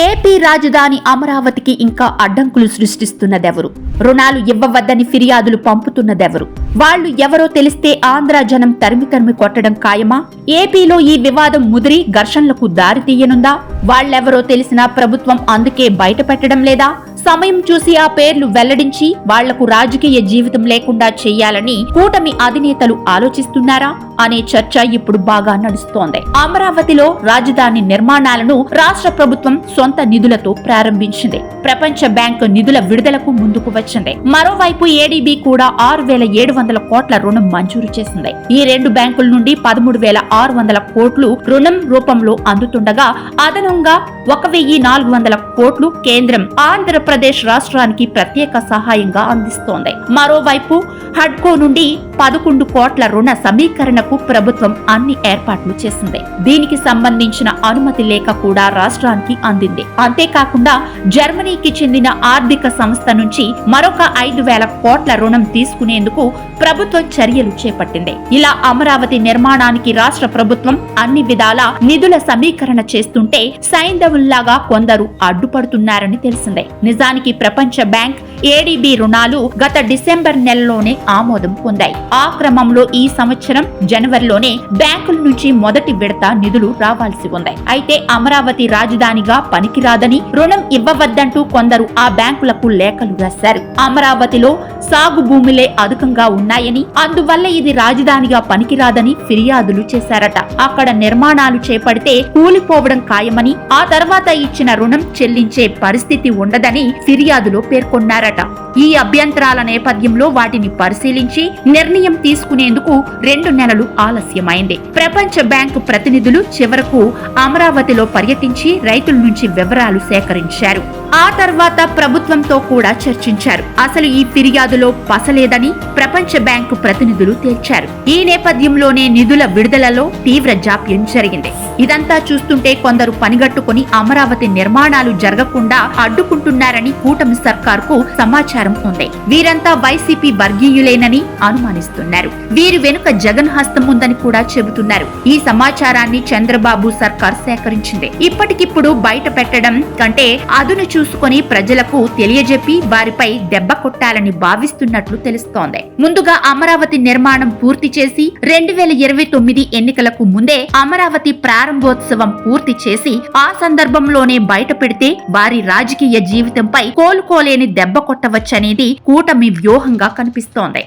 AP రాజధాని అమరావతికి ఇంకా అడ్డంకులు సృష్టిస్తున్నదెవరు? రుణాలు ఇవ్వవద్దని ఫిర్యాదులు పంపుతున్నదెవరు? వాళ్లు ఎవరో తెలిస్తే ఆంధ్ర జనం తరిమి కొట్టడం ఖాయమా? ఏపీలో ఈ వివాదం ముదిరి ఘర్షణలకు దారితీయనుందా? వాళ్లెవరో తెలిసినా ప్రభుత్వం అందుకే బయట పెట్టడం లేదా? సమయం చూసి ఆ పేర్లు వెల్లడించి వాళ్లకు రాజకీయ జీవితం లేకుండా చేయాలని కూటమి అధినేతలు ఆలోచిస్తున్నారా అనే చర్చ ఇప్పుడు బాగా నడుస్తోంది. అమరావతిలో రాజధాని నిర్మాణాలను రాష్ట్ర ప్రభుత్వం సొంత నిధులతో ప్రారంభించింది. ప్రపంచ బ్యాంకు నిధుల విడుదలకు ముందుకు వచ్చింది. మరోవైపు ఏడీబీ కూడా 6,700 కోట్ల రుణం మంజూరు చేసింది. ఈ రెండు బ్యాంకుల నుండి 13,600 కోట్లు రుణం రూపంలో అందుతుండగా అదనంగా 1,400 కోట్లు కేంద్రం ఆంధ్రప్రదేశ్ రాష్ట్రానికి ప్రత్యేక సహాయంగా అందిస్తోంది. మరోవైపు హడ్కో నుండి 11 కోట్ల రుణ సమీకరణకు ప్రభుత్వం అన్ని ఏర్పాట్లు చేసింది. దీనికి సంబంధించిన అనుమతి లేఖ కూడా రాష్ట్రానికి అందింది. అంతేకాకుండా జర్మనీకి చెందిన ఆర్థిక సంస్థ నుంచి మరొక 5,000 కోట్ల రుణం తీసుకునేందుకు ప్రభుత్వం చర్యలు చేపట్టింది. ఇలా అమరావతి నిర్మాణానికి రాష్ట్ర ప్రభుత్వం అన్ని విధాలా నిధుల సమీకరణ చేస్తుంటే సైంధవుల్లాగా కొందరు అడ్డుపడుతున్నారని తెలిసిందే. నిజానికి ప్రపంచ బ్యాంక్, ఏడీబీ రుణాలు గత డిసెంబర్ నెలలోనే ఆమోదం పొందాయి. ఆ క్రమంలో ఈ సంవత్సరం జనవరిలోనే బ్యాంకుల నుంచి మొదటి విడత నిధులు రావాల్సి ఉంది. అయితే అమరావతి రాజధానిగా పనికిరాదని, రుణం ఇవ్వవద్దంటూ కొందరు ఆ బ్యాంకులకు లేఖలు రాశారు. అమరావతిలో సాగు భూములే అధికంగా ఉన్నాయని, అందువల్ల ఇది రాజధానిగా పనికిరాదని ఫిర్యాదులు చేశారట. అక్కడ నిర్మాణాలు చేపడితే కూలిపోవడం ఖాయమని, ఆ తర్వాత ఇచ్చిన రుణం చెల్లించే పరిస్థితి ఉండదని ఫిర్యాదులో పేర్కొన్నారట. ఈ అభ్యంతరాల నేపథ్యంలో వాటిని పరిశీలించి నిర్ణయం తీసుకునేందుకు 2 నెలలు ఆలస్యమైంది. ప్రపంచ బ్యాంకు ప్రతినిధులు చివరకు అమరావతిలో పర్యటించి రైతుల నుంచి వివరాలు సేకరించారు. ఆ తర్వాత ప్రభుత్వంతో కూడా చర్చించారు. అసలు ఈ ఫిర్యాదులో పసలేదని ప్రపంచ బ్యాంకు ప్రతినిధులు తేల్చారు. ఈ నేపథ్యంలోనే నిధుల విడుదలలో తీవ్ర జాప్యం జరిగింది. ఇదంతా చూస్తుంటే కొందరు పనిగట్టుకుని అమరావతి నిర్మాణాలు జరగకుండా అడ్డుకుంటున్నారని కూటమి సర్కార్కు సమాచారం ఉంది. వీరంతా వైసీపీ వర్గీయులేనని అనుమానిస్తున్నారు. వీరి వెనుక జగన్ హస్తం ఉందని కూడా చెబుతున్నారు. ఈ సమాచారాన్ని చంద్రబాబు సర్కార్ సేకరించింది. ఇప్పటికిప్పుడు బయట పెట్టడం కంటే అదును చూసుకొని ప్రజలకు తెలియజెప్పి వారిపై దెబ్బ కొట్టాలని భావిస్తున్నట్లు తెలుస్తోంది. ముందుగా అమరావతి నిర్మాణం పూర్తి చేసి 2029 ఎన్నికలకు ముందే అమరావతి ప్రారంభోత్సవం పూర్తి చేసి ఆ సందర్భంలోనే బయట పెడితే వారి రాజకీయ జీవితంపై కోలుకోలేని దెబ్బ కొట్టవచ్చనేది కూటమి వ్యూహంగా కనిపిస్తోంది.